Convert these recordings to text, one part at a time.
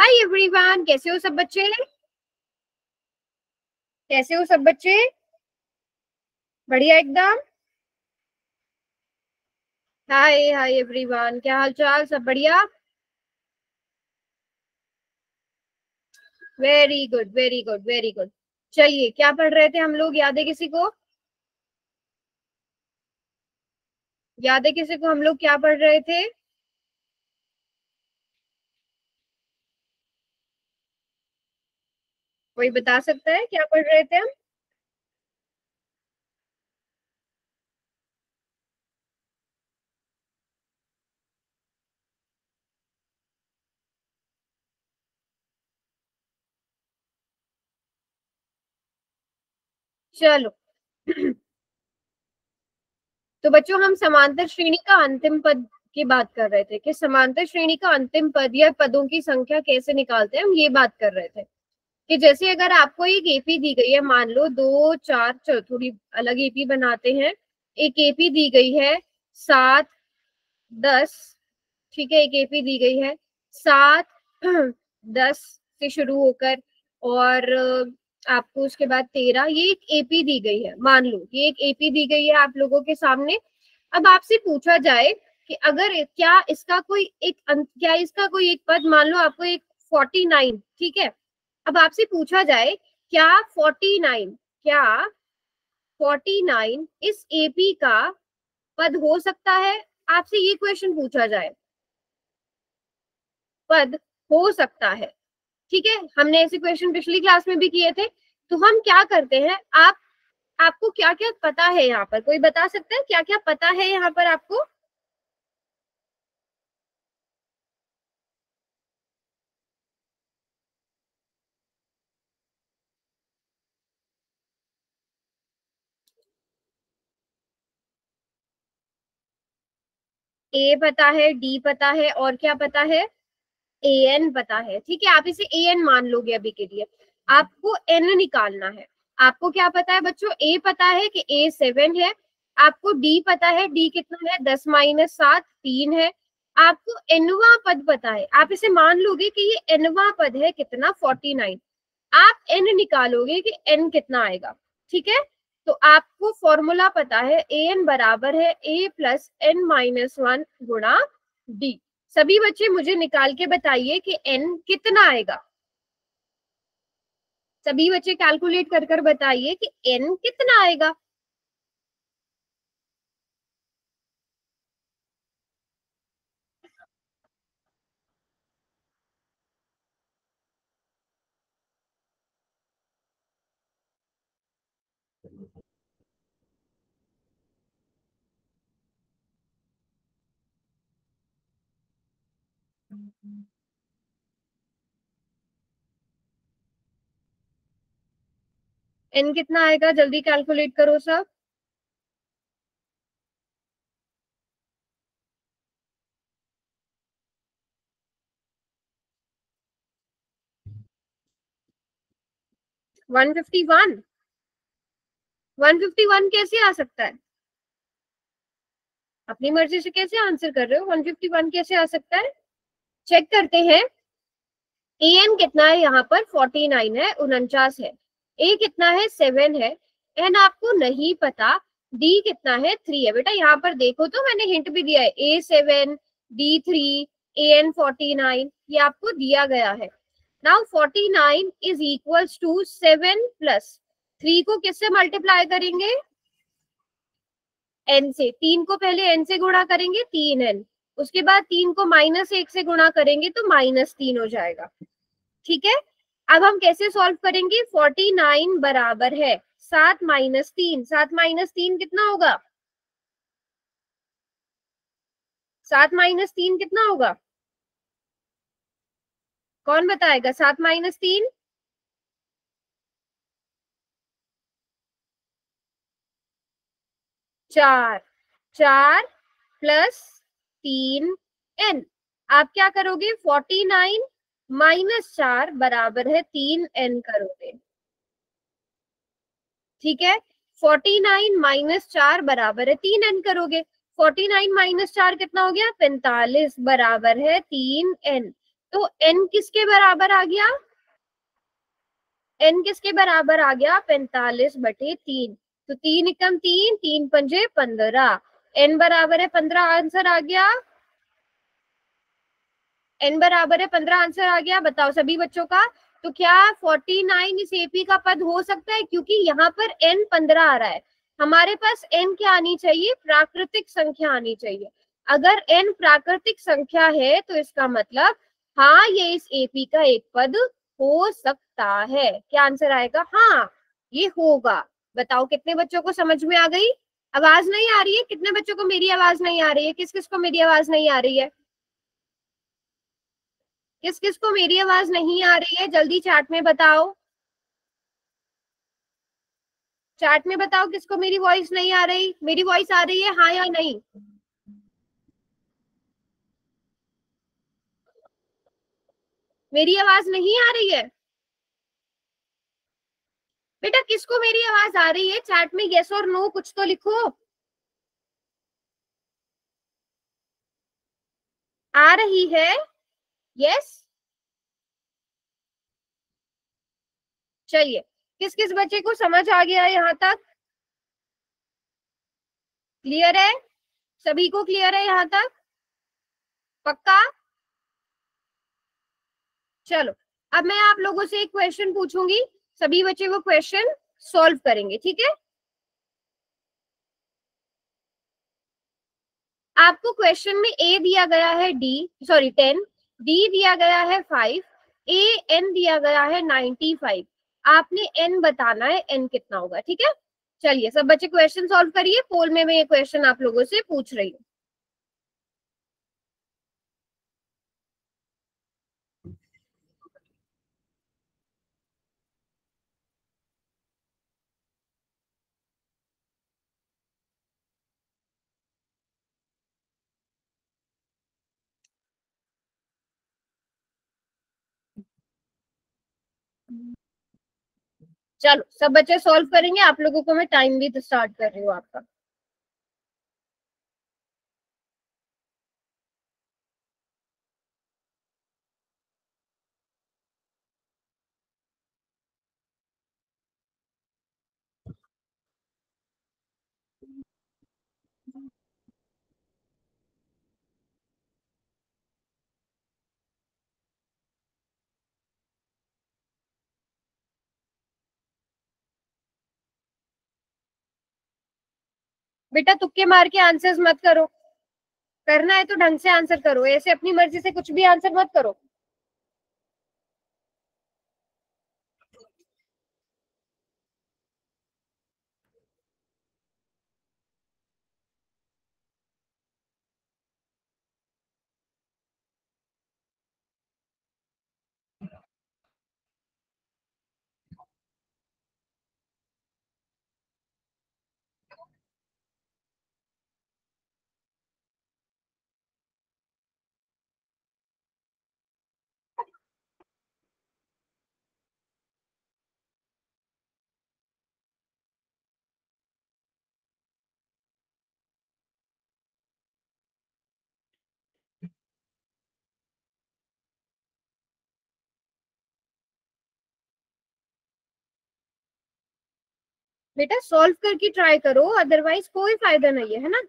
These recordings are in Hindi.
हाय एवरीवन, कैसे हो सब बच्चे? कैसे हो सब बच्चे? बढ़िया एकदम। हाय हाय एवरीवन, क्या हाल चाल? सब बढ़िया। Very good very good very good. चलिए, क्या पढ़ रहे थे हम लोग? याद है किसी को? याद है किसी को हम लोग क्या पढ़ रहे थे? कोई बता सकता है क्या पढ़ रहे थे हम? चलो। तो बच्चों, हम समांतर श्रेणी का अंतिम पद की बात कर रहे थे कि समांतर श्रेणी का अंतिम पद या पदों की संख्या कैसे निकालते हैं, हम ये बात कर रहे थे कि जैसे अगर आपको एक एपी दी गई है, मान लो 2 4, चलो थोड़ी अलग एपी बनाते हैं। एक एपी दी गई है 7 10। ठीक है, एक एपी दी गई है 7 10 से शुरू होकर, और आपको उसके बाद 13। ये एक एपी दी गई है, मान लो ये एक एपी दी गई है आप लोगों के सामने। अब आपसे पूछा जाए कि अगर क्या इसका कोई एक पद, मान लो आपको एक 49, ठीक है। अब आपसे पूछा जाए क्या 49 क्या 49 इस एपी का पद हो सकता है? आपसे ये क्वेश्चन पूछा जाए, पद हो सकता है। ठीक है, हमने ऐसे क्वेश्चन पिछली क्लास में भी किए थे। तो हम क्या करते हैं, आपको क्या क्या पता है यहाँ पर? कोई बता सकता है क्या क्या पता है यहाँ पर आपको? ए पता है, डी पता है, और क्या पता है? ए एन पता है। ठीक है, आप इसे ए एन मान लोगे अभी के लिए। आपको एन निकालना है। आपको क्या पता है बच्चों? ए पता है कि ए 7 है। आपको डी पता है, डी कितना है? 10 - 7 3 है। आपको एनवा पद पता है, आप इसे मान लोगे कि ये एनवा पद है, कितना? 49। आप एन निकालोगे कि एन कितना आएगा। ठीक है, तो आपको फॉर्मूला पता है, ए एन बराबर है A + n - 1 गुणा डी। सभी बच्चे मुझे निकाल के बताइए कि एन कितना आएगा। सभी बच्चे कैलकुलेट कर कर बताइए कि एन कितना आएगा। एन कितना आएगा? जल्दी कैलकुलेट करो सब। 151। 151 कैसे आ सकता है? अपनी मर्जी से कैसे आंसर कर रहे हो? 151 कैसे आ सकता है? चेक करते हैं। ए एन कितना है यहाँ पर? 49 है, 49 है। ए कितना है? 7 है। एन आपको नहीं पता। डी कितना है? 3 है। बेटा यहाँ पर देखो, तो मैंने हिंट भी दिया है, A 7 D 3 AN 49, ये आपको दिया गया है। नाउ 49 इज इक्वल्स टू 7 + 3 को किससे मल्टीप्लाई करेंगे? एन से। 3 को पहले एन से गुणा करेंगे, 3n। उसके बाद 3 को -1 से गुणा करेंगे तो -3 हो जाएगा। ठीक है, अब हम कैसे सॉल्व करेंगे? 49 बराबर है 7 - 3। 7 - 3 कितना होगा? 7 - 3 कितना होगा? कौन बताएगा? 7 - 3 4। 4 + 3n। आप क्या करोगे? 49 - 4 बराबर है 3n करोगे। ठीक है, 49 - 4 बराबर है 3n करोगे। 49 - 4 कितना हो गया? 45 बराबर है 3n। तो n किसके बराबर आ गया? n किसके बराबर आ गया? 45/3। तो 3 एकम 3, 3 पंजे 15, n बराबर है 15, आंसर आ गया। n बराबर है 15, आंसर आ गया। बताओ सभी बच्चों का। तो क्या 49 इस एपी का पद हो सकता है? क्योंकि यहाँ पर n 15 आ रहा है, हमारे पास n क्या आनी चाहिए? प्राकृतिक संख्या आनी चाहिए। अगर n प्राकृतिक संख्या है तो इसका मतलब हाँ ये इस एपी का एक पद हो सकता है। क्या आंसर आएगा? हाँ ये होगा। बताओ कितने बच्चों को समझ में आ गई? आवाज नहीं आ रही है? कितने बच्चों को मेरी आवाज नहीं आ रही है? किस किस को मेरी आवाज नहीं आ रही है? किस किस को मेरी आवाज नहीं आ रही है? जल्दी चैट में बताओ। चैट में बताओ किसको मेरी वॉइस नहीं आ रही? मेरी वॉइस आ रही है हाँ या नहीं? मेरी आवाज नहीं आ रही है? बेटा किसको मेरी आवाज आ रही है? चैट में यस और नो कुछ तो लिखो। आ रही है? यस। चलिए, किस किस बच्चे को समझ आ गया यहाँ तक? क्लियर है? सभी को क्लियर है यहाँ तक? पक्का? चलो, अब मैं आप लोगों से एक क्वेश्चन पूछूंगी, सभी बच्चे वो क्वेश्चन सॉल्व करेंगे, ठीक है? आपको क्वेश्चन में ए दिया गया है 10, डी दिया गया है 5, ए एन दिया गया है 95। आपने एन बताना है, एन कितना होगा, ठीक है? चलिए सब बच्चे क्वेश्चन सॉल्व करिए, पोल में मैं ये क्वेश्चन आप लोगों से पूछ रही हूँ। चलो सब बच्चे सॉल्व करेंगे, आप लोगों को मैं टाइम भी स्टार्ट कर रही हूँ आपका। बेटा तुक्के मार के आंसर्स मत करो, करना है तो ढंग से आंसर करो, ऐसे अपनी मर्जी से कुछ भी आंसर मत करो। बेटा सॉल्व करके ट्राई करो, अदरवाइज कोई फायदा नहीं है ना?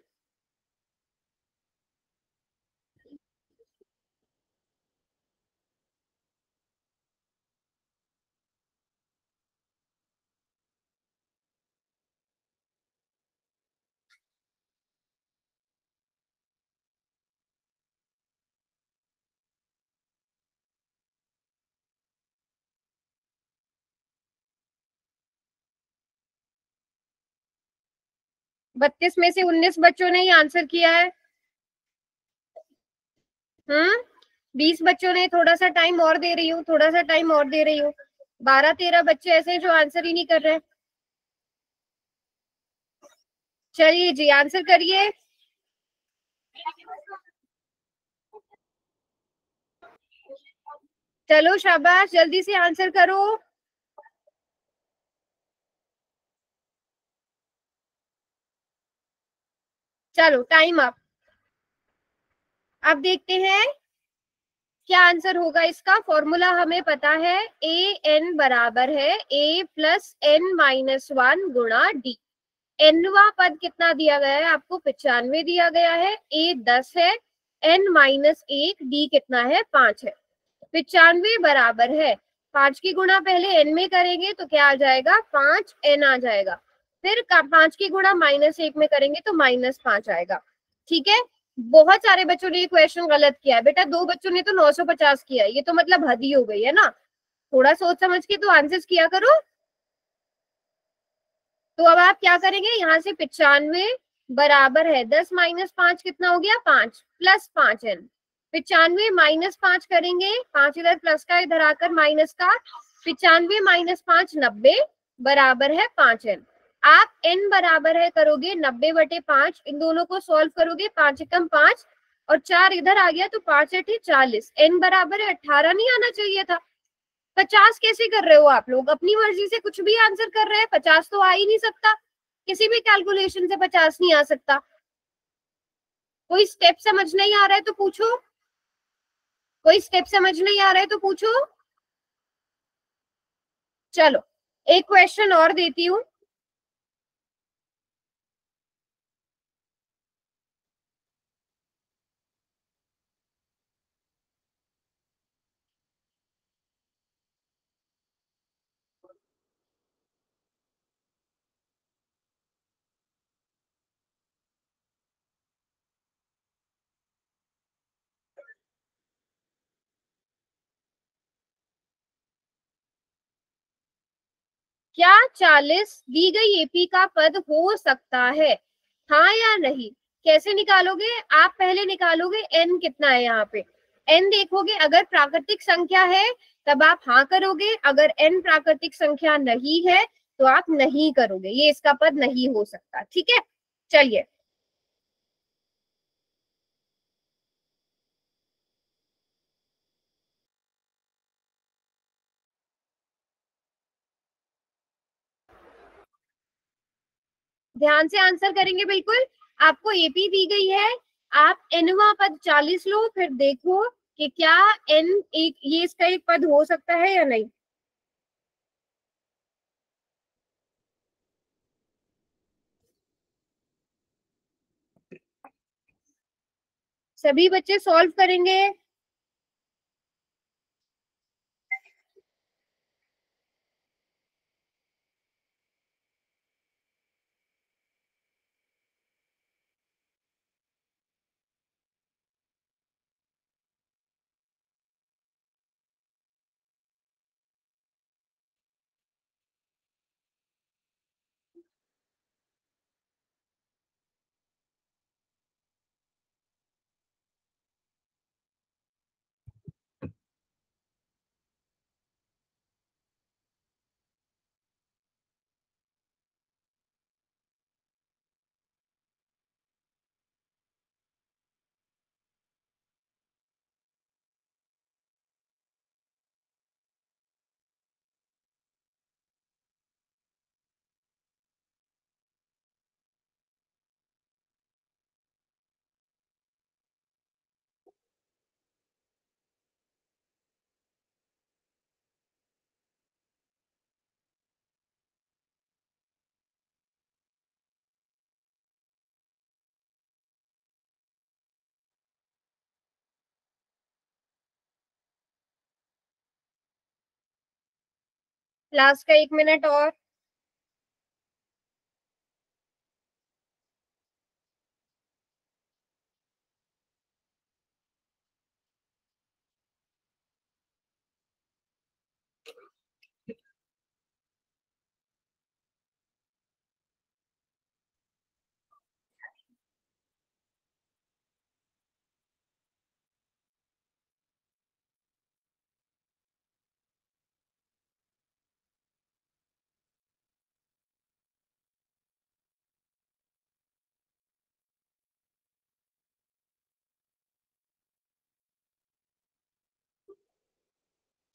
32 में से 19 बच्चों ने ही आंसर किया है। 20 बच्चों ने, थोड़ा सा टाइम और दे रही हूँ, थोड़ा सा टाइम और दे रही हूँ। 12-13 बच्चे ऐसे हैं जो आंसर ही नहीं कर रहे। चलिए जी आंसर करिए। चलो शाबाश, जल्दी से आंसर करो। चलो टाइम अप। अब देखते हैं क्या आंसर होगा इसका? फॉर्मूला हमें पता है, ए एन बराबर है ए प्लस एन माइनस वन गुणा डी। एनवा पद कितना दिया गया है आपको? 95 दिया गया है, ए 10 है, एन माइनस एक, डी कितना है? 5 है। 95 बराबर है 5 की गुणा पहले एन में करेंगे तो क्या आ जाएगा? 5 एन आ जाएगा। फिर 5 की गुणा माइनस एक में करेंगे तो माइनस 5 आएगा। ठीक है, बहुत सारे बच्चों ने ये क्वेश्चन गलत किया है बेटा, 2 बच्चों ने तो 950 किया है, ये तो मतलब हद ही हो गई है ना। थोड़ा सोच समझ के तो आंसर्स किया करो। तो अब आप क्या करेंगे, यहाँ से 95 बराबर है 10 माइनस 5 कितना हो गया? 5 प्लस 5 एन। 95 माइनस 5 करेंगे, 5 इधर प्लस का इधर आकर माइनस का, 95 माइनस 5 90 बराबर है 5 एन। आप एन बराबर है करोगे 90/5, इन दोनों को सॉल्व करोगे, 5 एकम 5 और 4 इधर आ गया तो 5 8 40, एन बराबर है 18 नहीं आना चाहिए था। 50 कैसे कर रहे हो आप लोग? अपनी मर्जी से कुछ भी आंसर कर रहे हैं, 50 तो आ ही नहीं सकता, किसी भी कैलकुलेशन से 50 नहीं आ सकता। कोई स्टेप समझ नहीं आ रहा है तो पूछो, कोई स्टेप समझ नहीं आ रहा है तो पूछो। चलो एक क्वेश्चन और देती हूँ। क्या 40 दी गई एपी का पद हो सकता है, हाँ या नहीं? कैसे निकालोगे आप? पहले निकालोगे एन कितना है यहाँ पे, एन देखोगे, अगर प्राकृतिक संख्या है तब आप हाँ करोगे, अगर एन प्राकृतिक संख्या नहीं है तो आप नहीं करोगे, ये इसका पद नहीं हो सकता। ठीक है, चलिए। ध्यान से आंसर करेंगे बिल्कुल। आपको एपी दी गई है, आप एनवा पद 40 लो, फिर देखो कि क्या एन एक ये इसका एक पद हो सकता है या नहीं। सभी बच्चे सॉल्व करेंगे। लास्ट का 1 मिनट और।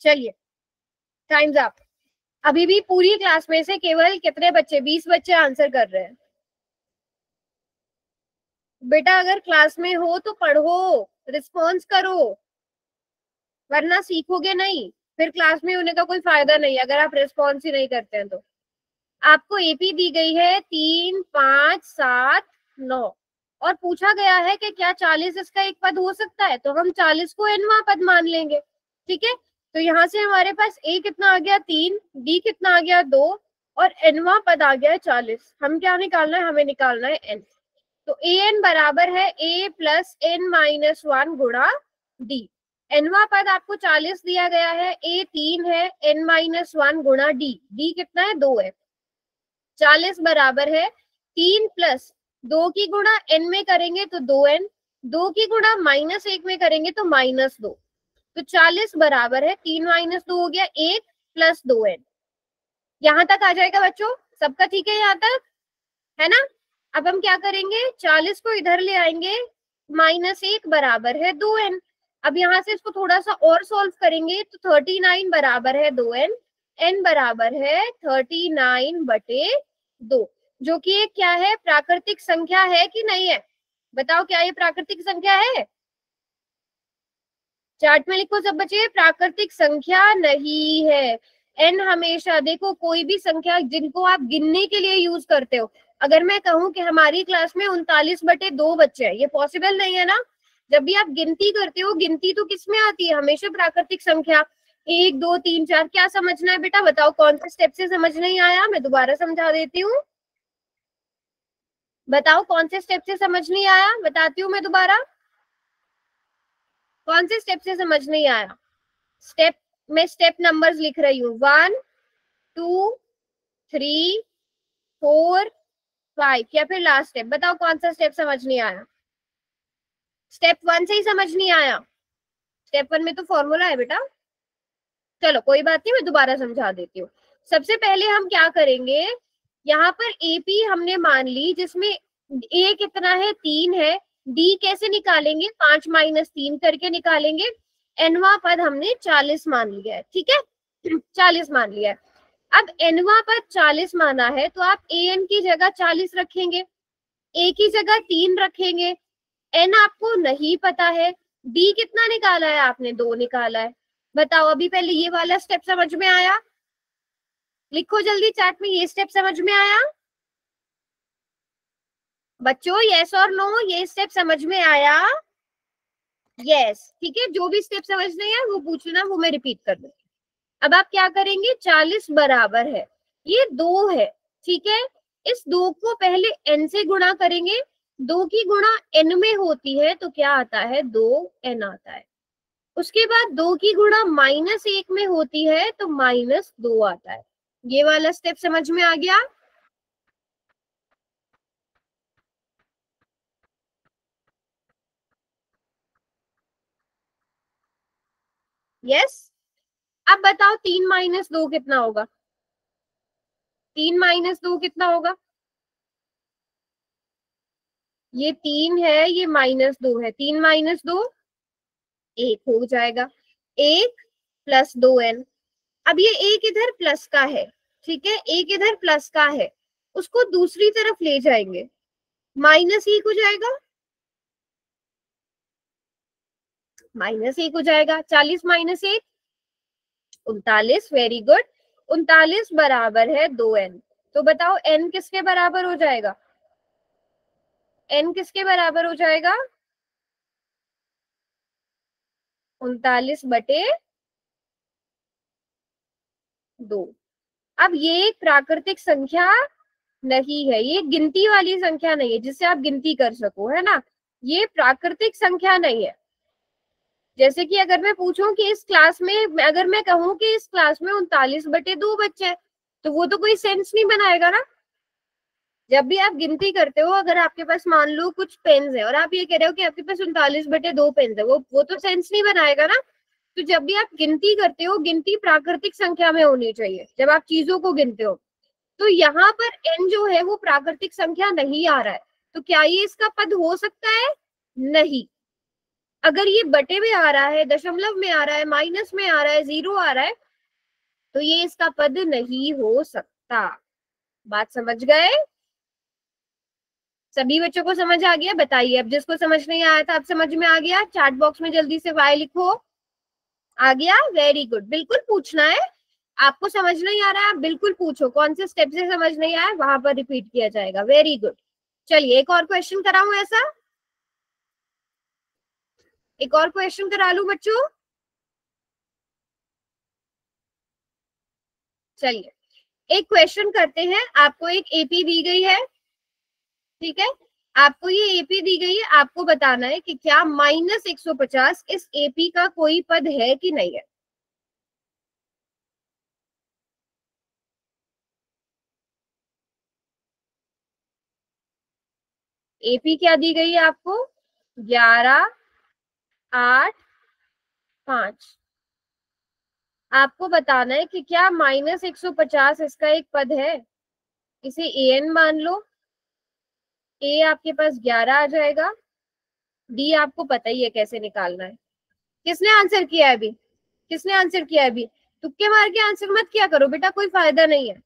चलिए, टाइम्स अप। अभी भी पूरी क्लास में से केवल कितने बच्चे? 20 बच्चे आंसर कर रहे हैं। बेटा अगर क्लास में हो तो पढ़ो, रिस्पॉन्स करो। वरना सीखोगे नहीं, फिर क्लास में होने का कोई फायदा नहीं अगर आप रिस्पॉन्स ही नहीं करते हैं तो। आपको एपी दी गई है 3, 5, 7, 9 और पूछा गया है कि क्या 40 इसका एक पद हो सकता है, तो हम 40 को nवां पद मान लेंगे। ठीक है, तो यहाँ से हमारे पास a कितना आ गया 3, b कितना आ गया 2 और nवां पद आ गया है 40। हम क्या निकालना है, हमें निकालना है n। तो an बराबर है a प्लस n-1 गुणा d। nवां पद आपको 40 दिया गया है, a 3 है, n-1 गुणा d, d कितना है 2 है। 40 बराबर है 3 प्लस 2 की गुणा n में करेंगे तो 2n, 2 की गुणा -1 में करेंगे तो -2। तो 40 बराबर है 3 - 2 हो गया 1 प्लस 2n। यहां तक आ जाएगा बच्चों, सबका ठीक है यहाँ तक, है ना। अब हम क्या करेंगे, 40 को इधर ले आएंगे, -1 बराबर है 2n। अब यहाँ से इसको थोड़ा सा और सॉल्व करेंगे तो 39 बराबर है 2n, n बराबर है 39/2, जो कि एक क्या है, प्राकृतिक संख्या है कि नहीं है, बताओ क्या ये प्राकृतिक संख्या है। चार्ट में लिखो सब बच्चे, प्राकृतिक संख्या नहीं है। n हमेशा देखो, कोई भी संख्या जिनको आप गिनने के लिए यूज करते हो, अगर मैं कहूं कि हमारी क्लास में 39/2 बच्चे हैं, ये पॉसिबल नहीं है ना। जब भी आप गिनती करते हो, गिनती तो किस में आती है, हमेशा प्राकृतिक संख्या 1, 2, 3, 4। क्या समझना है बेटा, बताओ कौन से स्टेप से समझ नहीं आया, मैं दोबारा समझा देती हूँ। बताओ कौन से स्टेप से समझ नहीं आया, बताती हूँ मैं दोबारा। कौन से स्टेप से समझ नहीं आया, स्टेप में स्टेप नंबर्स लिख रही हूँ, 1, 2, 3, 4, 5 या फिर लास्ट स्टेप, बताओ कौन सा स्टेप समझ नहीं आया। स्टेप 1 से ही समझ नहीं आया, स्टेप 1 में तो फॉर्मूला है बेटा। चलो कोई बात नहीं, मैं दोबारा समझा देती हूँ। सबसे पहले हम क्या करेंगे, यहाँ पर एपी हमने मान ली, जिसमें ए कितना है 3 है, डी कैसे निकालेंगे, 5 - 3 करके निकालेंगे। एनवा पद हमने 40 मान लिया है, ठीक है 40 मान लिया है। अब एनवा पद 40 माना है तो आप ए एन की जगह 40 रखेंगे, ए की जगह 3 रखेंगे, एन आपको नहीं पता है, डी कितना निकाला है आपने, 2 निकाला है। बताओ अभी पहले ये वाला स्टेप समझ में आया, लिखो जल्दी चैट में, ये स्टेप समझ में आया बच्चों, यस और नो, ये स्टेप समझ में आया, यस ठीक है। जो भी स्टेप समझ नहीं आया वो पूछना, वो मैं रिपीट कर दूंगी। अब आप क्या करेंगे, 40 बराबर है, ये 2 है, ठीक है। इस 2 को पहले n से गुणा करेंगे, 2 की गुणा n में होती है तो क्या आता है, 2n आता है। उसके बाद 2 की गुणा -1 में होती है तो -2 आता है। ये वाला स्टेप समझ में आ गया। यस, अब बताओ 3 - 2 कितना होगा, 3 - 2 कितना होगा, ये 3 है, ये -2 है, 3 - 2 1 हो जाएगा, 1 प्लस 2n। अब ये एक इधर प्लस का है, ठीक है, एक इधर प्लस का है, उसको दूसरी तरफ ले जाएंगे, -1 हो जाएगा, -1 हो जाएगा। 40 - 1 39, वेरी गुड। 39 बराबर है 2n। तो बताओ n किसके बराबर हो जाएगा, n किसके बराबर हो जाएगा, 39/2। अब ये एक प्राकृतिक संख्या नहीं है, ये गिनती वाली संख्या नहीं है जिससे आप गिनती कर सको, है ना, ये प्राकृतिक संख्या नहीं है। जैसे कि अगर मैं पूछूं कि इस क्लास में, अगर मैं कहूं कि इस क्लास में 39/2 बच्चे हैं, तो वो तो कोई सेंस नहीं बनाएगा ना। जब भी आप गिनती करते हो, अगर आपके पास मान लो कुछ पेन्स है और आप ये कह रहे हो कि आपके पास 39/2 पेन्स है, वो तो सेंस नहीं बनाएगा ना। तो जब भी आप गिनती करते हो, गिनती प्राकृतिक संख्या में होनी चाहिए जब आप चीजों को गिनते हो। तो यहाँ पर n जो है वो प्राकृतिक संख्या नहीं आ रहा है, तो क्या ये इसका पद हो सकता है, नहीं। अगर ये बटे में आ रहा है, दशमलव में आ रहा है, माइनस में आ रहा है, 0 आ रहा है, तो ये इसका पद नहीं हो सकता। बात समझ गए, सभी बच्चों को समझ आ गया, बताइए। अब जिसको समझ नहीं आया था अब समझ में आ गया, चैट बॉक्स में जल्दी से वाई लिखो। आ गया, वेरी गुड। बिल्कुल पूछना है, आपको समझ नहीं आ रहा है आप बिल्कुल पूछो, कौन से स्टेप से समझ नहीं आया वहां पर रिपीट किया जाएगा। Very good. चलिए एक और क्वेश्चन कराऊं ऐसा, एक और क्वेश्चन करा लूं बच्चों। चलिए एक क्वेश्चन करते हैं, आपको एक एपी दी गई है, ठीक है, आपको ये एपी दी गई है, आपको बताना है कि क्या -150 इस एपी का कोई पद है कि नहीं है। एपी क्या दी गई है आपको, 11, 8, 5। आपको बताना है कि क्या -150 इसका एक पद है। इसे ए एन मान लो, ए आपके पास 11 आ जाएगा, डी आपको पता ही है कैसे निकालना है। किसने आंसर किया है अभी, किसने आंसर किया है अभी? तुक्के मार के आंसर मत किया करो बेटा, कोई फायदा नहीं है।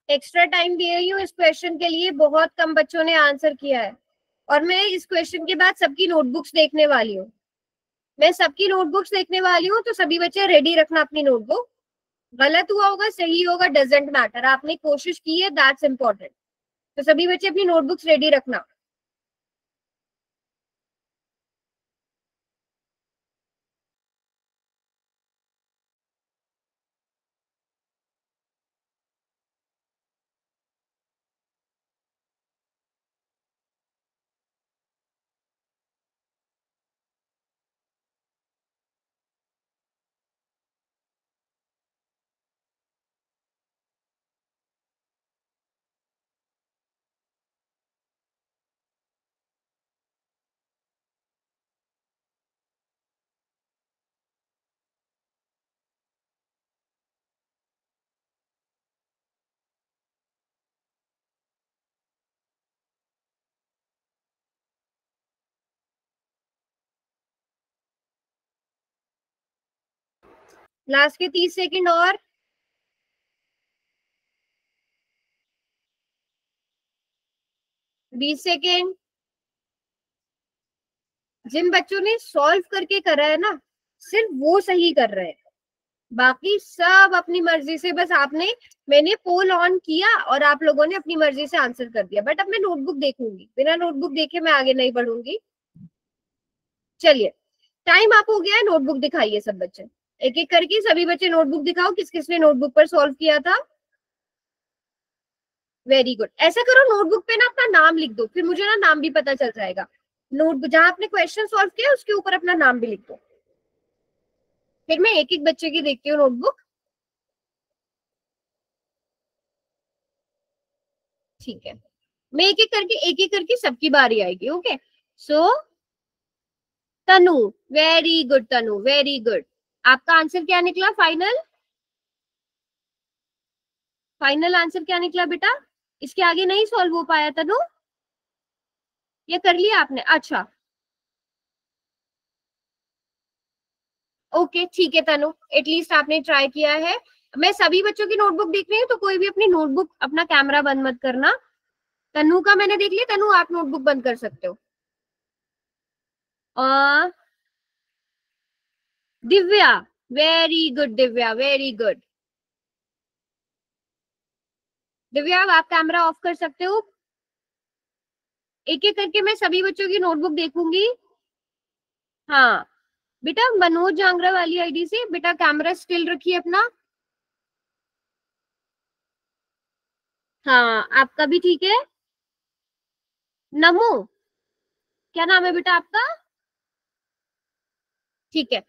एक्स्ट्रा टाइम दे रही हूँ इस क्वेश्चन के लिए, बहुत कम बच्चों ने आंसर किया है, और मैं इस क्वेश्चन के बाद सबकी नोटबुक्स देखने वाली हूँ। मैं सबकी नोटबुक्स देखने वाली हूँ, तो सभी बच्चे रेडी रखना अपनी नोटबुक। गलत हुआ होगा सही होगा डजेंट मैटर, आपने कोशिश की है, दैट्स इंपॉर्टेंट। तो सभी बच्चे अपनी नोटबुक्स रेडी रखना। लास्ट के 30 सेकंड और, 20 सेकंड। जिन बच्चों ने सॉल्व करके करा है ना, सिर्फ वो सही कर रहे हैं, बाकी सब अपनी मर्जी से, बस आपने, मैंने पोल ऑन किया और आप लोगों ने अपनी मर्जी से आंसर कर दिया। बट अब मैं नोटबुक देखूंगी, बिना नोटबुक देखे मैं आगे नहीं बढ़ूंगी। चलिए टाइम आप हो गया है, नोटबुक दिखाइए सब बच्चे, एक एक करके सभी बच्चे नोटबुक दिखाओ, किस किसने नोटबुक पर सॉल्व किया था। Very good. ऐसा करो नोटबुक पे ना अपना नाम लिख दो, फिर मुझे ना नाम भी पता चल जाएगा। नोटबुक जहां आपने क्वेश्चन सॉल्व किया उसके ऊपर अपना नाम भी लिख दो, फिर मैं एक एक बच्चे की देखती हूँ नोटबुक। ठीक है, मैं एक एक करके सबकी बारी आएगी। ओके, सो तनु, वेरी गुड तनु, वेरी गुड। आपका आंसर क्या निकला फाइनल, फाइनल आंसर क्या निकला बेटा? इसके आगे नहीं सॉल्व हो पाया तनु, ये कर लिया आपने? अच्छा ओके ठीक है तनु, एटलीस्ट आपने ट्राई किया है। मैं सभी बच्चों की नोटबुक देख रही हूँ, तो कोई भी अपनी नोटबुक, अपना कैमरा बंद मत करना। तनु का मैंने देख लिया, तनु आप नोटबुक बंद कर सकते हो। Divya, very good Divya, very good. Divya आप कैमरा ऑफ कर सकते हो। एक एक करके मैं सभी बच्चों की नोटबुक देखूंगी। हाँ बेटा, मनोज जांगरा वाली आईडी से बेटा कैमरा स्टिल रखिए अपना। हाँ आपका भी ठीक है। नमो, क्या नाम है बेटा आपका? ठीक है,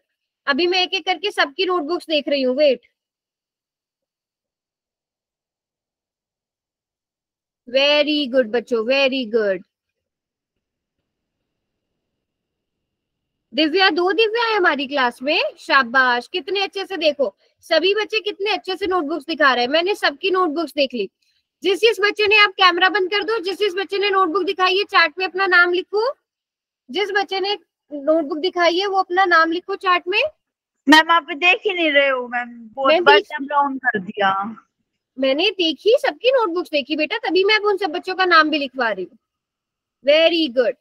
अभी मैं एक एक करके सबकी नोटबुक्स देख रही हूँ, वेट। वेरी गुड बच्चों, वेरी गुड। दिव्या, 2 दिव्या है हमारी क्लास में, शाबाश, कितने अच्छे से देखो, सभी बच्चे कितने अच्छे से नोटबुक्स दिखा रहे हैं। मैंने सबकी नोटबुक्स देख ली। जिस बच्चे ने, आप कैमरा बंद कर दो, जिस बच्चे ने नोटबुक दिखाई है चार्ट में अपना नाम लिखो। जिस बच्चे ने नोटबुक दिखाई है वो अपना नाम लिखो चार्ट में। मैम आप देख ही नहीं रहे हो मैम, बहुत बार कैमरा ऑन कर दिया। मैंने देखी, सबकी नोटबुक्स देखी बेटा, तभी मैं उन सब बच्चों का नाम भी लिखवा रही हूँ। Very good.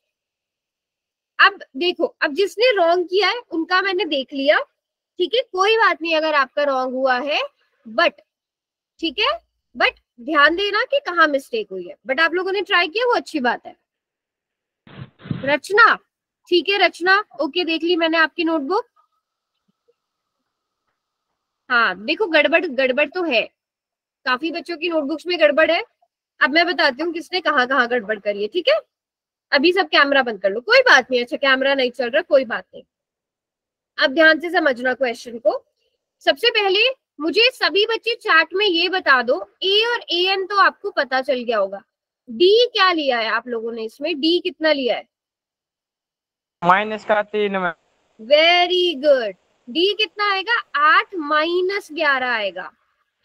अब देखो, अब जिसने रॉन्ग किया है उनका मैंने देख लिया, ठीक है, कोई बात नहीं अगर आपका रॉन्ग हुआ है, बट ठीक है, बट ध्यान देना कि कहाँ मिस्टेक हुई है। बट आप लोगों ने ट्राई किया, वो अच्छी बात है। रचना, ठीक है रचना, ओके देख ली मैंने आपकी नोटबुक। हाँ देखो, गड़बड़ गड़बड़ तो है, काफी बच्चों की नोटबुक्स में गड़बड़ है। अब मैं बताती हूँ किसने कहाँ कहाँ गड़बड़ करी है, ठीक है। अभी सब कैमरा बंद कर लो, कोई बात नहीं, अच्छा कैमरा नहीं चल रहा, कोई बात नहीं। अब ध्यान से समझना क्वेश्चन को। सबसे पहले मुझे सभी बच्चे चार्ट में ये बता दो, ए और ए एन तो आपको पता चल गया होगा, डी क्या लिया है आप लोगों ने इसमें, डी कितना लिया है? -3 में। Very good. डी कितना आएगा? 8 - 11 आएगा,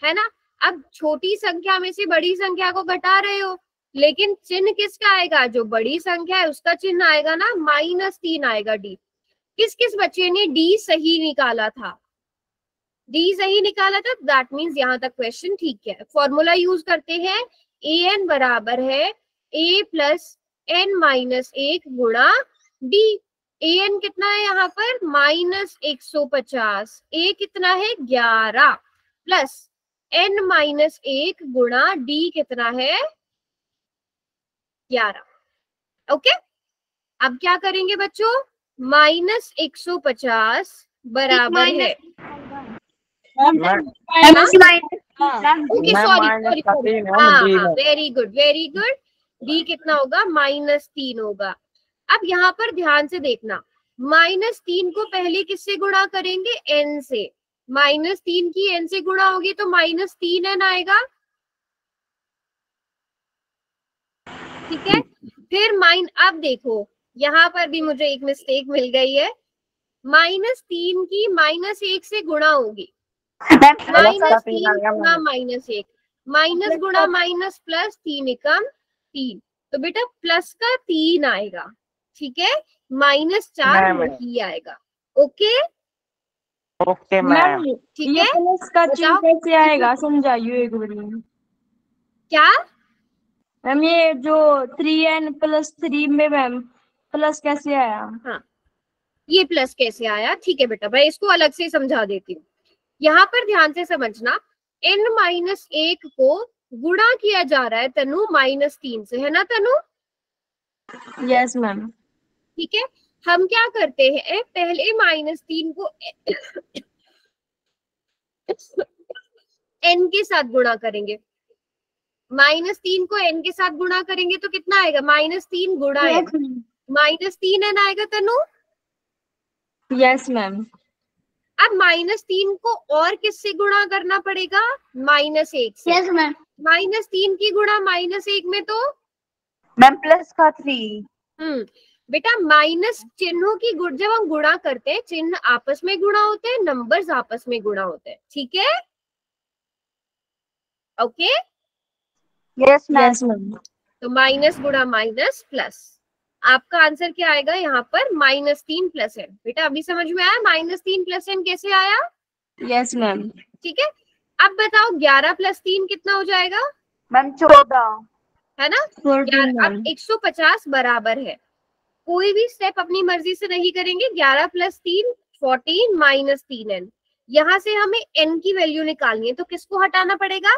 है ना। अब छोटी संख्या में से बड़ी संख्या को घटा रहे हो, लेकिन चिन्ह किसका आएगा? जो बड़ी संख्या है उसका चिन्ह आएगा ना, -3 आएगा डी। किस किस बच्चे ने डी सही निकाला था? डी सही निकाला था, दैट मीन्स यहाँ तक क्वेश्चन ठीक है। फॉर्मूला यूज करते हैं, ए एन बराबर है ए प्लस एन माइनस 1 गुणा डी। ए एन कितना है यहाँ पर? -150। ए कितना है? 11 प्लस एन माइनस 1 गुणा डी कितना है? 11। ओके, अब क्या करेंगे बच्चों? -150 बराबर है, okay sorry, very good very good. D कितना होगा? -3 होगा। अब यहाँ पर ध्यान से देखना, -3 को पहले किससे गुणा करेंगे? एन से। -3 की एन से गुणा होगी तो -3n आएगा, ठीक है। फिर अब देखो, यहाँ पर भी मुझे एक मिस्टेक मिल गई है, -3 की -1 से गुणा होगी, -3 गुणा -1, माइनस गुणा माइनस प्लस 3 एकम 3, तो बेटा प्लस का 3 आएगा, ठीक है, -4 नहीं आएगा। ओके ओके मैम, ठीक है। प्लस का चिन्ह कैसे आएगा, समझाइए एक बार। क्या मैम ये जो 3n + 3 में मैम प्लस कैसे आया? हाँ, ये प्लस कैसे आया? ठीक है बेटा, मैं इसको अलग से समझा देती हूँ। यहाँ पर ध्यान से समझना, n-1 को गुणा किया जा रहा है तनु -3 से, है ना तनु? Yes ma'am. ठीक है, हम क्या करते हैं, पहले -3 को n के साथ गुणा करेंगे, -3 को n के साथ गुणा करेंगे तो कितना आएगा? -3 गुणा n, -3n आएगा तनु। Yes ma'am. अब -3 को और किससे गुणा करना पड़ेगा? -1 से। Yes ma'am. -3 की गुणा -1 में तो मैम प्लस का 3। बेटा माइनस चिन्हों की जब हम गुणा करते हैं, चिन्ह आपस में गुणा होते हैं, नंबर्स आपस में गुणा होते हैं, ठीक है। Okay yes ma'am. तो माइनस गुणा माइनस प्लस, आपका आंसर क्या आएगा यहाँ पर -3 + n। बेटा अभी समझ में आया -3 + n कैसे आया? Yes ma'am. ठीक है, अब बताओ 11 + 3 कितना हो जाएगा? मैम 14। है ना? 14 अब मैम। 150 बराबर है, कोई भी स्टेप अपनी मर्जी से नहीं करेंगे। 11 + 3 14 -3n। यहाँ से हमें n की वैल्यू निकालनी है, तो किसको हटाना पड़ेगा?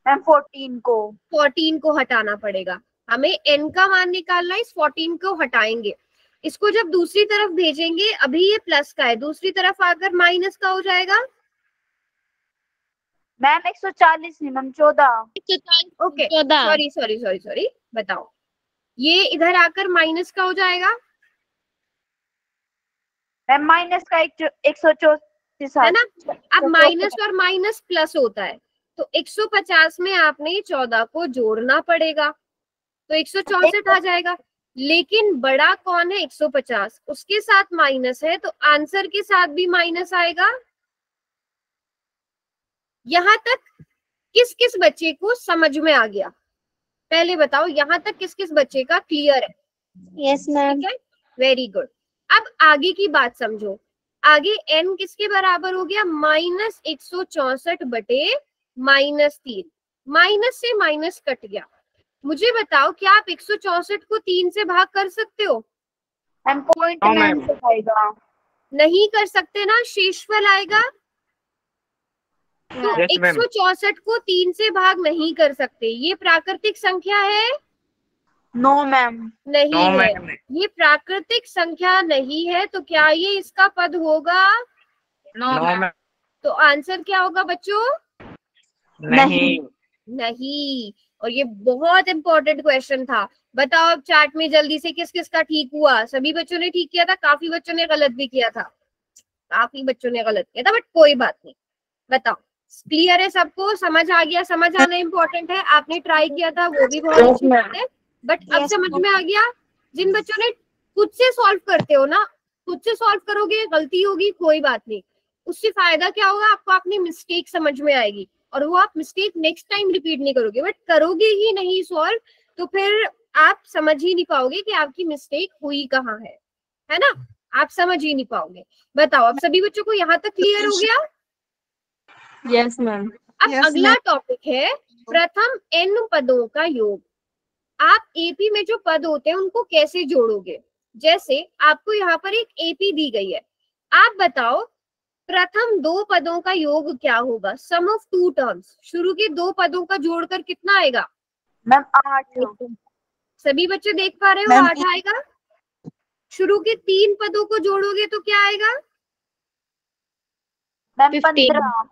मैम 14 को। 14 को हटाना पड़ेगा। हमें n का मान निकालना है, इस 14 को हटाएंगे। इसको जब दूसरी तरफ भेजेंगे, अभी ये प्लस का है, दूसरी तरफ आकर माइनस का हो जाएगा। मैम 140 नहीं मैम 14। ओके, सॉरी, बताओ, ये इधर आकर माइनस का हो जाएगा, मैम माइनस का 134 है ना? अब माइनस और माइनस प्लस होता है, तो 150 में आपने 14 को जोड़ना पड़ेगा, तो 164 आ जाएगा। लेकिन बड़ा कौन है? 150, उसके साथ माइनस है, तो आंसर के साथ भी माइनस आएगा। यहां तक किस किस बच्चे को समझ में आ गया? पहले बताओ, यहां तक किस किस बच्चे का क्लियर है? Yes ma'am. ठीक है, वेरी गुड। अब आगे की बात समझो। आगे n किसके बराबर हो गया? -164 बटे -3। माइनस से माइनस कट गया। मुझे बताओ, क्या आप 164 को 3 से भाग कर सकते हो? मैम पॉइंट मैम से आएगा। नहीं कर सकते ना, शेषफल आएगा। तो Yes, ma'am. 164 को 3 से भाग नहीं कर सकते। ये प्राकृतिक संख्या है? No ma'am. नहीं No, है। ma'am. ये प्राकृतिक संख्या नहीं है, तो क्या ये इसका पद होगा? No, ma'am. तो आंसर क्या होगा बच्चों? नहीं। नहीं। और ये बहुत इंपॉर्टेंट क्वेश्चन था। बताओ अब चार्ट में जल्दी से किस किस का ठीक हुआ? सभी बच्चों ने ठीक किया था, काफी बच्चों ने गलत भी किया था, काफी बच्चों ने गलत किया था, बट कोई बात नहीं। बताओ, क्लियर है सबको? समझ आ गया? समझ आना इंपॉर्टेंट है। आपने ट्राई किया था, वो भी बहुत अच्छी बात है, बट अब समझ में आ गया। जिन बच्चों ने खुद से सॉल्व करते हो ना, खुद से सॉल्व करोगे, गलती होगी कोई बात नहीं, उससे फायदा क्या होगा? आपको अपनी मिस्टेक समझ में आएगी, और वो आप मिस्टेक नेक्स्ट टाइम रिपीट नहीं करोगे। बट करोगे ही नहीं सॉल्व, तो फिर आप समझ ही नहीं पाओगे कि आपकी मिस्टेक हुई कहाँ है ना? आप समझ ही नहीं पाओगे। बताओ, अब सभी बच्चों को यहाँ तक क्लियर हो गया? Yes ma'am. अब अगला टॉपिक है प्रथम n पदों का योग। आप एपी में जो पद होते हैं उनको कैसे जोड़ोगे? जैसे आपको यहाँ पर एक एपी दी गई है, आप बताओ प्रथम 2 पदों का योग क्या होगा? सम ऑफ 2 टर्म्स। शुरू के 2 पदों का जोड़कर कितना आएगा? मैम 8। सभी बच्चे देख पा रहे हो? 8 आएगा। शुरू के 3 पदों को जोड़ोगे तो क्या आएगा? मैम 15।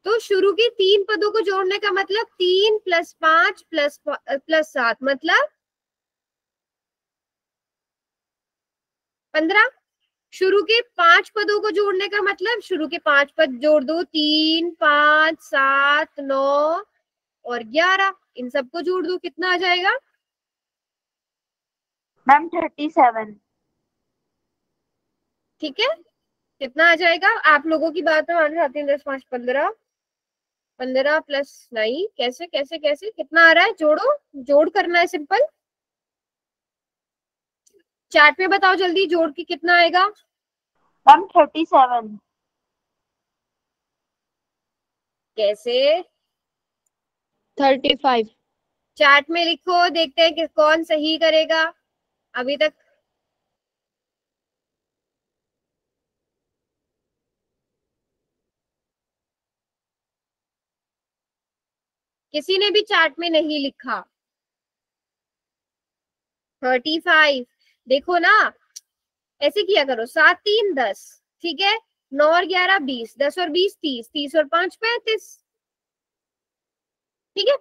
तो शुरू के 3 पदों को जोड़ने का मतलब 3 + 5 + 7 मतलब 15। शुरू के 5 पदों को जोड़ने का मतलब, शुरू के 5 पद जोड़ दो, 3 5 7 9 और 11, इन सबको जोड़ दो, कितना आ जाएगा? मैम 37। ठीक है, कितना आ जाएगा? आप लोगों की बात में मान चाहती हूँ। 10 5 15, 15 + 9, कैसे कैसे कैसे कितना आ रहा है? जोड़ो, जोड़ करना है सिंपल। चार्ट में बताओ जल्दी, जोड़ के कितना आएगा? मैम 37। कैसे? 35। चार्ट में लिखो, देखते हैं कि कौन सही करेगा। अभी तक किसी ने भी चार्ट में नहीं लिखा। 35। देखो ना, ऐसे किया करो, 7 3 10, ठीक है, 9 और 11 20, 10 और 20 30, 30 और 5 35। ठीक है,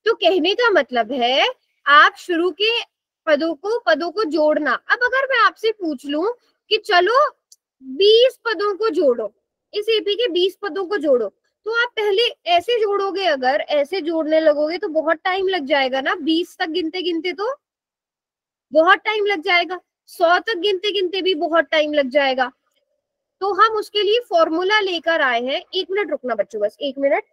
तो कहने का मतलब है आप शुरू के पदों को जोड़ना। अब अगर मैं आपसे पूछ लूं कि चलो 20 पदों को जोड़ो, इस एपी के 20 पदों को जोड़ो, तो आप पहले ऐसे जोड़ोगे, अगर ऐसे जोड़ने लगोगे तो बहुत टाइम लग जाएगा ना। 20 तक गिनते गिनते तो बहुत टाइम लग जाएगा, 100 तक गिनते गिनते भी बहुत टाइम लग जाएगा। तो हम उसके लिए फॉर्मूला लेकर आए हैं। 1 मिनट रुकना बच्चों, बस 1 मिनट।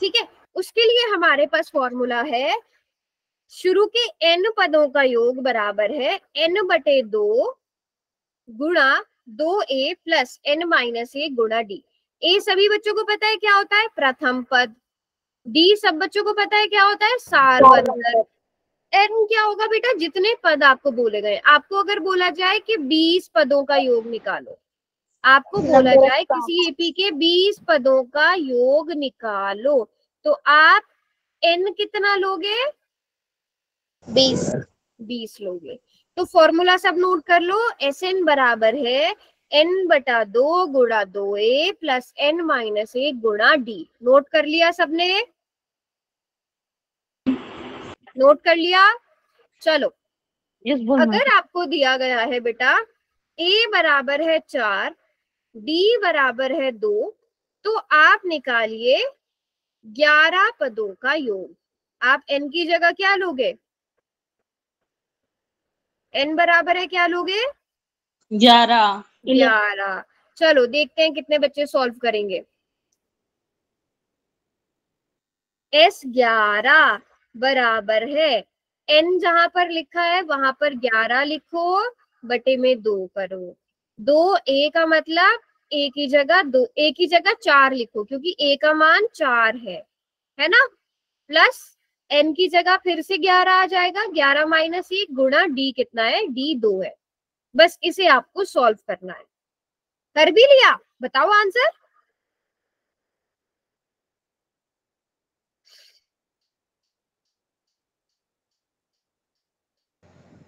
ठीक है, उसके लिए हमारे पास फॉर्मूला है, शुरू के n पदों का योग बराबर है n/2 गुणा 2a प्लस n-1 गुणा d। a सभी बच्चों को पता है क्या होता है, प्रथम पद। d सब बच्चों को पता है क्या होता है, सारवंतर। n क्या होगा बेटा, जितने पद आपको बोले गए। आपको अगर बोला जाए कि 20 पदों का योग निकालो, आपको बोला जाए किसी एपी के 20 पदों का योग निकालो, तो आप n कितना लोगे, 20 लोगे। तो फॉर्मूला सब नोट कर लो, Sn बराबर है n/2 गुणा 2a प्लस n-1 गुणा d। नोट कर लिया सबने, नोट कर लिया। चलो, अगर आपको दिया गया है बेटा a बराबर है 4, d बराबर है 2, तो आप निकालिए 11 पदों का योग। आप n की जगह क्या लोगे, n बराबर है क्या लोगे, 11। चलो देखते हैं कितने बच्चे सॉल्व करेंगे। S11 बराबर है n, जहां पर लिखा है वहां पर 11 लिखो, बटे में 2 करो। 2a का मतलब a की जगह 2, a की जगह 4 लिखो, क्योंकि a का मान 4 है ना। प्लस n की जगह फिर से 11 आ जाएगा, 11-1 गुणा d कितना है, d 2 है। बस इसे आपको सॉल्व करना है। कर भी लिया, बताओ आंसर।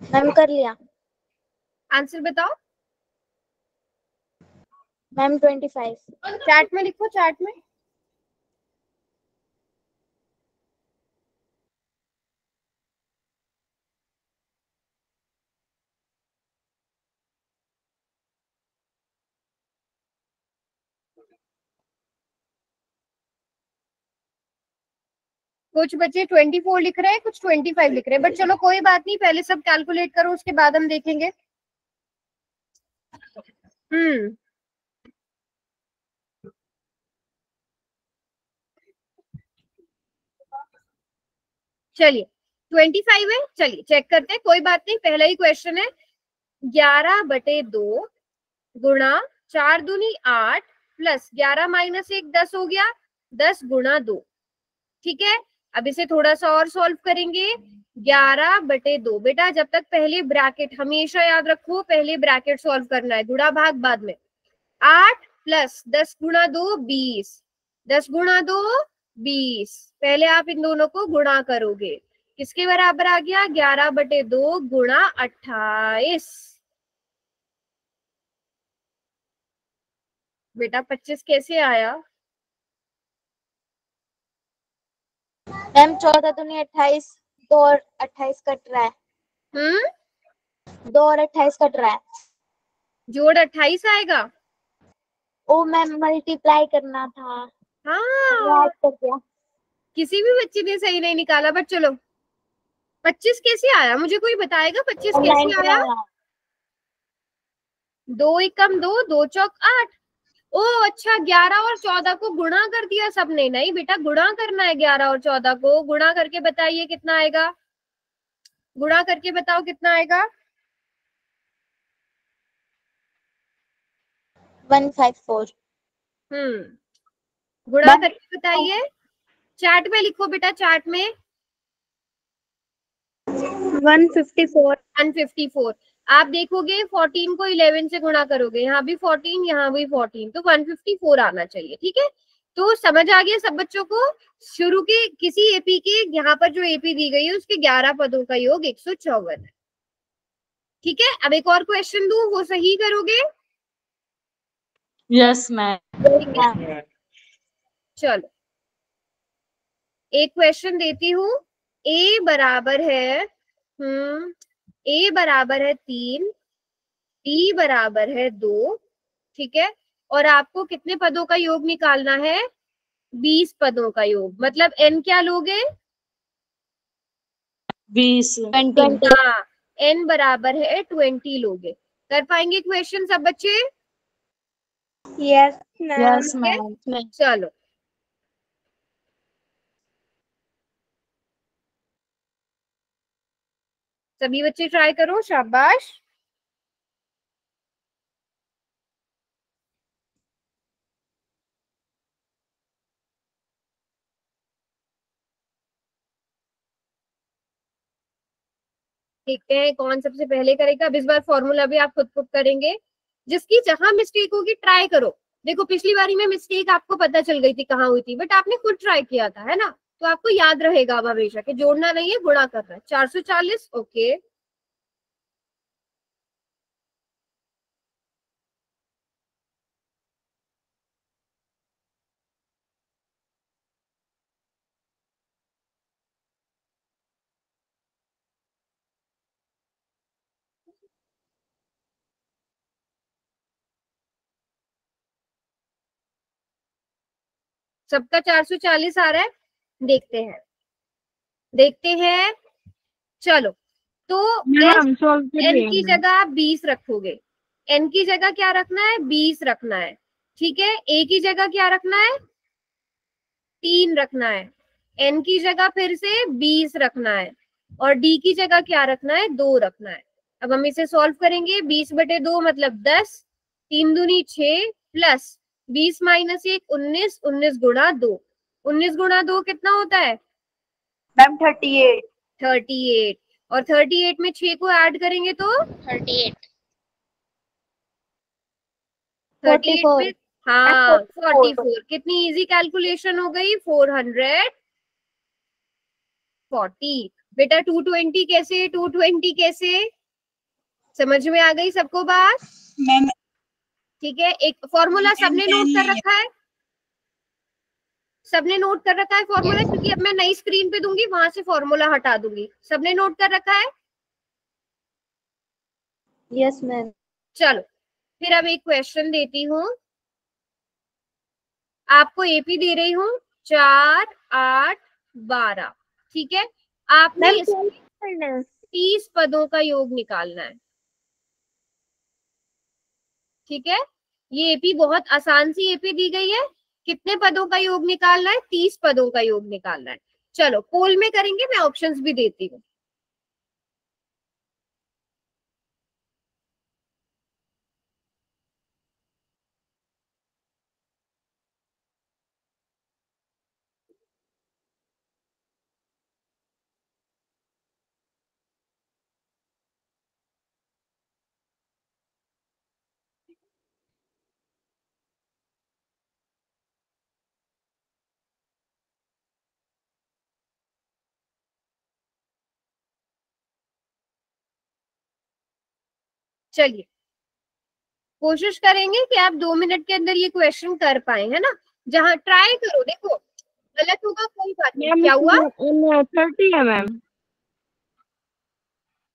मैम कर लिया। आंसर बताओ। मैम 25। चैट में लिखो, चैट में। कुछ बच्चे 24 लिख रहे हैं, कुछ 25 लिख रहे हैं, बट चलो कोई बात नहीं, पहले सब कैलकुलेट करो, उसके बाद हम देखेंगे। चलिए 25 है, चलिए चेक करते हैं, कोई बात नहीं। पहला ही क्वेश्चन है, 11/2 गुणा 4 दूनी 8 प्लस 11-1 10 हो गया, 10 गुणा 2। ठीक है, अब इसे थोड़ा सा और सॉल्व करेंगे। 11/2 बेटा, जब तक पहले ब्रैकेट, हमेशा याद रखो पहले ब्रैकेट सॉल्व करना है, गुणा भाग बाद में। 8 प्लस 10 गुणा 2 20, 10 गुणा 2 20। पहले आप इन दोनों को गुणा करोगे, किसके बराबर आ गया, 11/2 गुणा 28। बेटा 25 कैसे आया, मैम 14 दूनी 28, 2 और 28 कट रहा है, 2 और 28 कट रहा है। जोड़ 28 आएगा। ओ मैम मल्टीप्लाई करना था, हाँ, ऐड कर दिया। किसी भी बच्चे ने सही नहीं निकाला, बट चलो 25 कैसे आया, मुझे कोई बताएगा 25 कैसे आया। 2 एकम 2, 2 चौक 8। ओ अच्छा, 11 और 14 को गुणा कर दिया सबने। नहीं बेटा, गुणा करना है, 11 और 14 को गुणा करके बताइए कितना आएगा, गुणा करके बताओ कितना आएगा। 154। गुणा करके बताइए, चैट में लिखो बेटा, चैट में। 154। 154। आप देखोगे 14 को 11 से गुणा करोगे, यहाँ भी 14, यहाँ भी 14, तो 154 आना चाहिए। ठीक है, तो समझ आ गया सब बच्चों को। शुरू के किसी एपी के, यहाँ पर जो एपी दी गई है उसके 11 पदों का योग 154 है। ठीक है, अब एक और क्वेश्चन दूं, वो सही करोगे। Yes ma'am. चलो एक क्वेश्चन देती हूँ। ए बराबर है 3, डी बराबर है 2। ठीक है, और आपको कितने पदों का योग निकालना है, 20 पदों का योग। मतलब एन क्या लोगे, 20। हाँ, एन बराबर है 20 लोगे। कर पाएंगे क्वेश्चन सब बच्चे। Yes yes ma'am. चलो सभी बच्चे ट्राई करो, शाबाश। देखते हैं कौन सबसे पहले करेगा। अब इस बार फॉर्मूला भी आप खुद खुद करेंगे, जिसकी जहां मिस्टेक होगी ट्राई करो। देखो पिछली बारी में मिस्टेक आपको पता चल गई थी कहाँ हुई थी, बट आपने खुद ट्राई किया था, है ना, तो आपको याद रहेगा अब हमेशा कि जोड़ना नहीं है, गुणा करना है। 440, ओके। सबका 440 आ रहा है, देखते हैं देखते हैं। चलो, तो मैम सॉल्व कर एन रही की हैं। जगह आप 20 रखोगे। एन की जगह क्या रखना है, 20 रखना है। ठीक है, ए की जगह क्या रखना है, 3 रखना है। एन की जगह फिर से 20 रखना है, और डी की जगह क्या रखना है, 2 रखना है। अब हम इसे सॉल्व करेंगे। 20/2 मतलब 10, 3 दूनी 6, प्लस 20 माइनस 1 19, 19 गुणा 2, 19 गुणा 2 कितना होता है, मैम 38। 38। और 38 में 6 को ऐड करेंगे तो 38 38 में, 44 हाँ 44। कितनी इजी कैलकुलेशन हो गई, 440। बेटा 220 कैसे, 220 कैसे, समझ में आ गई सबको बात? मैम ठीक है, एक फॉर्मूला सबने नोट कर नहीं है। रखा है, सबने नोट कर रखा है फॉर्मूला, क्योंकि अब मैं नई स्क्रीन पे दूंगी, वहां से फॉर्मूला हटा दूंगी। सबने नोट कर रखा है? Yes ma'am. चलो, फिर अब एक क्वेश्चन देती हूँ आपको, एपी दे रही हूँ 4 8 12। ठीक है, आपने मैम इस 30 पदों का योग निकालना है। ठीक है, ये एपी बहुत आसान सी एपी दी गई है। कितने पदों का योग निकालना है, 30 पदों का योग निकालना है। चलो पोल में करेंगे, मैं ऑप्शंस भी देती हूँ। चलिए, कोशिश करेंगे कि आप 2 मिनट के अंदर ये क्वेश्चन कर पाए, है ना। जहां ट्राई करो, देखो गलत होगा कोई बात नहीं। मैम क्या हुआ, इसमें 30 है मैम।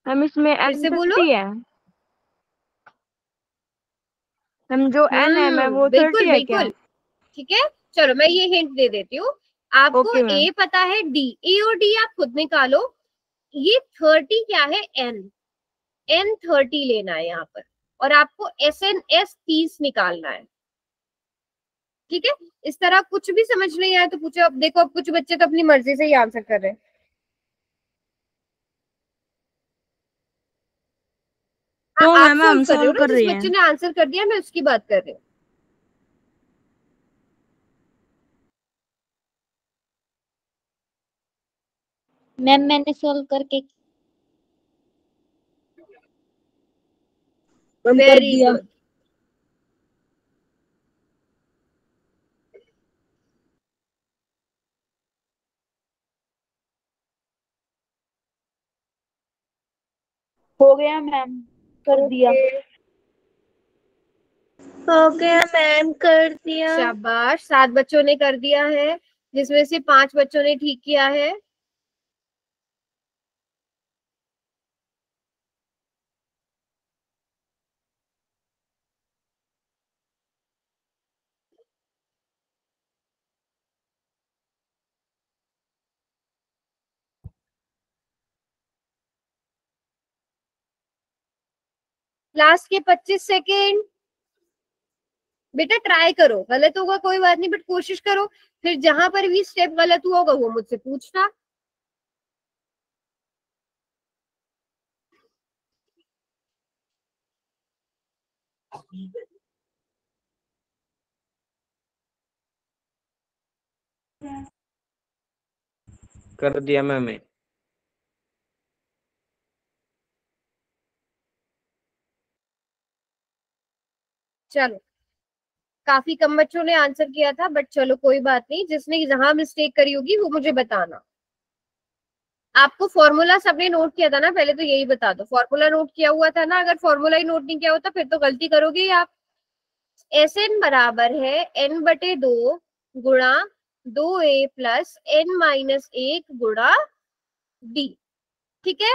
मैम इसमें फिर एन से बोलो। 30 है। मैम जो एन है मैम वो 30 बिल्कुल है क्या? बिल्कुल। ठीक है, चलो मैं ये हिंट दे देती हूँ आपको। Okay ma'am. ए पता है, डी, ए और डी आप खुद निकालो। ये 30 क्या है, एन, एन 30 लेना है यहाँ पर, और आपको एस एन एस 30 निकालना है। ठीक है, इस तरह कुछ भी समझ नहीं आया तो पूछो। अब देखो, अब कुछ बच्चे तो अपनी मर्जी से ही आंसर कर रहे हैं। हाँ, तो आप मैम सॉल्व हम कर रहे हो सॉल्व ना, कर जिस रही हैं। बच्चे ने आंसर कर दिया मैं उसकी बात कर रही हूँ। मैम मैंने सॉल्व करके वेरी गुड। हो गया मैम, कर दिया। हो गया मैम, कर दिया। शाबाश, 7 बच्चों ने कर दिया है, जिसमें से 5 बच्चों ने ठीक किया है। लास्ट के 25 सेकेंड। बेटा ट्राई करो, गलत होगा कोई बात नहीं, बट कोशिश करो। फिर जहां पर भी स्टेप गलत हुआ होगा वो मुझसे पूछना। कर दिया मैंने। चलो, काफी कम बच्चों ने आंसर किया था, बट चलो कोई बात नहीं, जिसने जहां मिस्टेक करी होगी वो मुझे बताना। आपको फॉर्मूला सबने नोट किया था ना, पहले तो यही बता दो, फॉर्मूला नोट किया हुआ था ना? अगर फॉर्मूला ही नोट नहीं किया होता फिर तो गलती करोगे ही आप। एस एन बराबर है n/2 गुणा 2a प्लस n-1 गुणा d। ठीक है,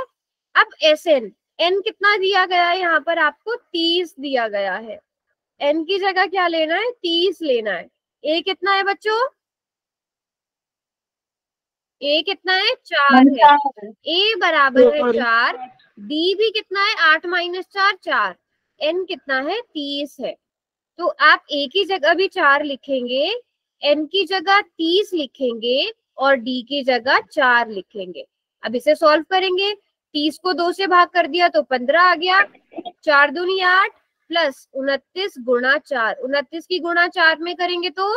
अब एस एन कितना दिया गया है यहाँ पर? आपको 30 दिया गया है। एन की जगह क्या लेना है? 30 लेना है। ए कितना है बच्चों? ए कितना है? 4 है। ए बराबर है 4, डी भी कितना है? 8 - 4 4। एन कितना है? 30 है। तो आप ए की जगह भी 4 लिखेंगे, एन की जगह 30 लिखेंगे और डी की जगह 4 लिखेंगे। अब इसे सॉल्व करेंगे। 30 को 2 से भाग कर दिया तो 15 आ गया। 4 दूनी 8 प्लस 29 गुणा 4। 29 की गुणा 4 में करेंगे तो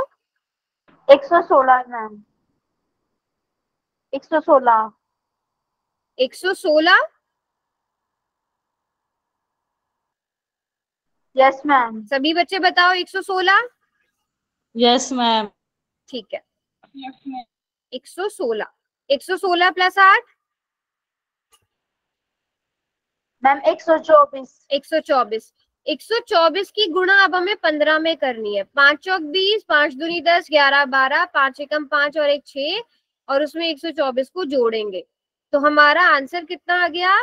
116 मैम, 116। 116। Yes ma'am. सभी बच्चे बताओ 116। Yes ma'am. ठीक है, 116। 116 प्लस 8 मैम 124। 124। 124 की गुणा अब हमें 15 में करनी है। 5 चौक 20, 5 दूनी 10, 11 12, 5 एकम 5 और 1 6, और उसमें 124 को जोड़ेंगे तो हमारा आंसर कितना आ गया?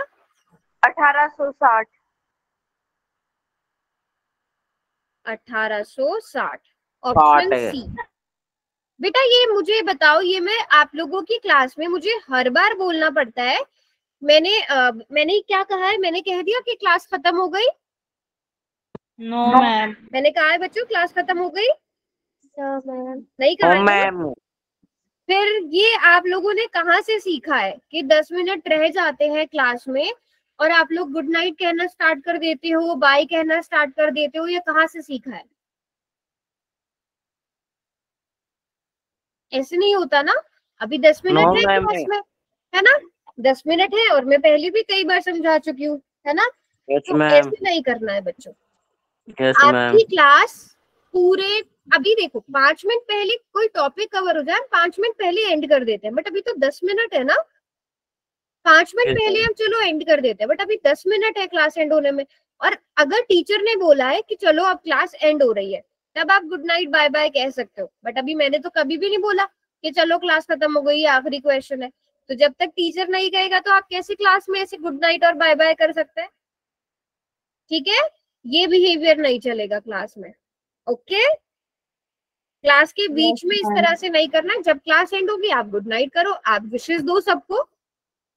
1860। 1860, ऑप्शन सी। बेटा ये मुझे बताओ, ये मैं आप लोगों की क्लास में मुझे हर बार बोलना पड़ता है। मैंने क्या कहा है? मैंने कह दिया कि क्लास खत्म हो गई? No ma'am. मैंने कहा है बच्चों क्लास खत्म हो गई? नहीं कहा नो है ना? मैम। फिर ये आप लोगों ने कहाँ से सीखा है कि 10 मिनट रह जाते हैं क्लास में और आप लोग गुड नाइट कहना स्टार्ट कर देते हो, बाय कहना स्टार्ट कर देते हो? ये कहाँ से सीखा है? ऐसे नहीं होता ना। अभी 10 नो मिनट है मैम। क्लास में, है ना? 10 मिनट है और मैं पहले भी कई बार समझा चुकी हूँ, है ना? यस तो मैम। ऐसे नहीं करना है बच्चों। Yes ma'am. आपकी क्लास पूरे, अभी देखो 5 मिनट पहले कोई टॉपिक कवर हो जाए, 5 मिनट पहले एंड कर देते हैं, बट अभी तो 10 मिनट है ना। 5 मिनट पहले हम चलो एंड कर देते हैं, बट अभी 10 मिनट है क्लास एंड होने में। और अगर टीचर ने बोला है कि चलो अब क्लास एंड हो रही है, तब आप गुड नाइट बाय बाय कह सकते हो। बट अभी मैंने तो कभी भी नहीं बोला कि चलो क्लास खत्म हो गई, आखिरी क्वेश्चन है। तो जब तक टीचर नहीं कहेगा तो आप कैसे क्लास में ऐसे गुड नाइट और बाय बाय कर सकते हैं? ठीक है, ये बिहेवियर नहीं चलेगा क्लास में। ओके, क्लास के बीच में इस तरह से नहीं करना। जब क्लास एंड होगी आप गुड नाइट करो, आप विशेष दो सबको।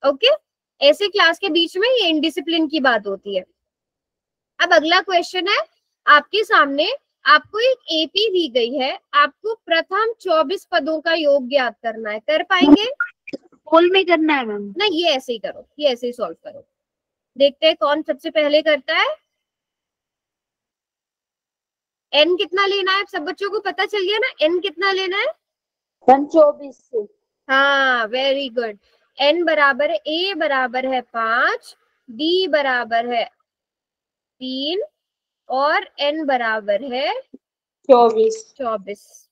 ओके, ऐसे क्लास के बीच में ये इनडिसिप्लिन की बात होती है। अब अगला क्वेश्चन है आपके सामने। आपको एक एपी दी गई है, आपको प्रथम 24 पदों का योग ज्ञात करना है। कर पाएंगे? होल में करना है मैम। नहीं, ये ऐसे ही करो, ये ऐसे ही सॉल्व करो। देखते हैं कौन सबसे पहले करता है। एन कितना लेना है? सब बच्चों को पता चल गया ना एन कितना लेना है? 24 से। हाँ, वेरी गुड। एन बराबर है, ए बराबर है 5, डी बराबर है 3 और एन बराबर है 24।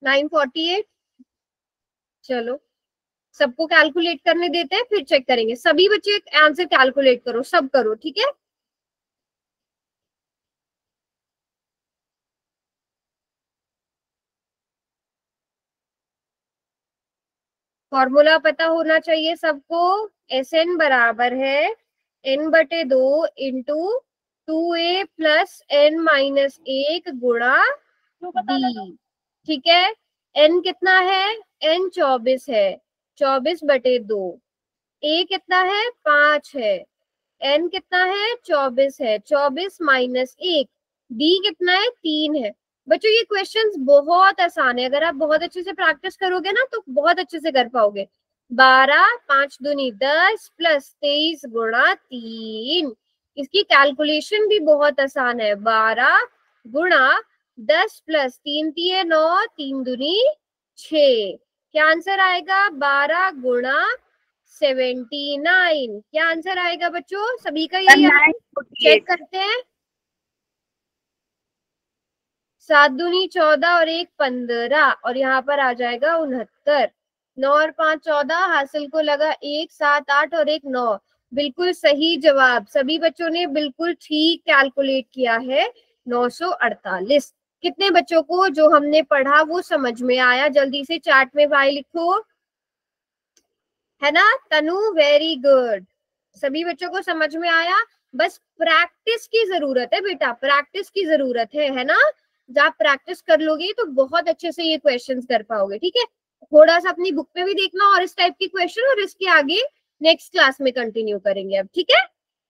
948। चलो सबको कैलकुलेट करने देते हैं, फिर चेक करेंगे। सभी बच्चे आंसर कैलकुलेट करो, सब करो, ठीक है। फॉर्मूला पता होना चाहिए सबको। एस एन बराबर है n/2 into 2a plus n-1 गुणा d, ठीक है। n कितना है? n 24 है, 24/2। a कितना है? 5 है। n कितना है? 24 है, 24-1। d कितना है? 3 है। बच्चों ये क्वेश्चंस बहुत आसान है, अगर आप बहुत अच्छे से प्रैक्टिस करोगे ना तो बहुत अच्छे से कर पाओगे। 12 5 दूनी 10 प्लस 23 गुणा 3, इसकी कैलकुलेशन भी बहुत आसान है। 12 गुणा 10 प्लस 3 3 9, 3 दूनी 6। क्या आंसर आएगा? 12 गुणा 79। क्या आंसर आएगा बच्चों? सभी का यही चेक करते हैं। 7 दूनी 14 और 1 15, और यहाँ पर आ जाएगा 69। 9 और 5 14, हासिल को लगा 1 7 8 और 1 9। बिल्कुल सही जवाब, सभी बच्चों ने बिल्कुल ठीक कैलकुलेट किया है। 948। कितने बच्चों को जो हमने पढ़ा वो समझ में आया? जल्दी से चैट में भाई लिखो, है ना। तनु वेरी गुड, सभी बच्चों को समझ में आया। बस प्रैक्टिस की जरूरत है बेटा, प्रैक्टिस की जरूरत है ना। जब आप प्रैक्टिस कर लोगे तो बहुत अच्छे से ये क्वेश्चंस कर पाओगे, ठीक है। थोड़ा सा अपनी बुक में भी देखना और इस टाइप की क्वेश्चन, और इसके आगे नेक्स्ट क्लास में कंटिन्यू करेंगे अब, ठीक है।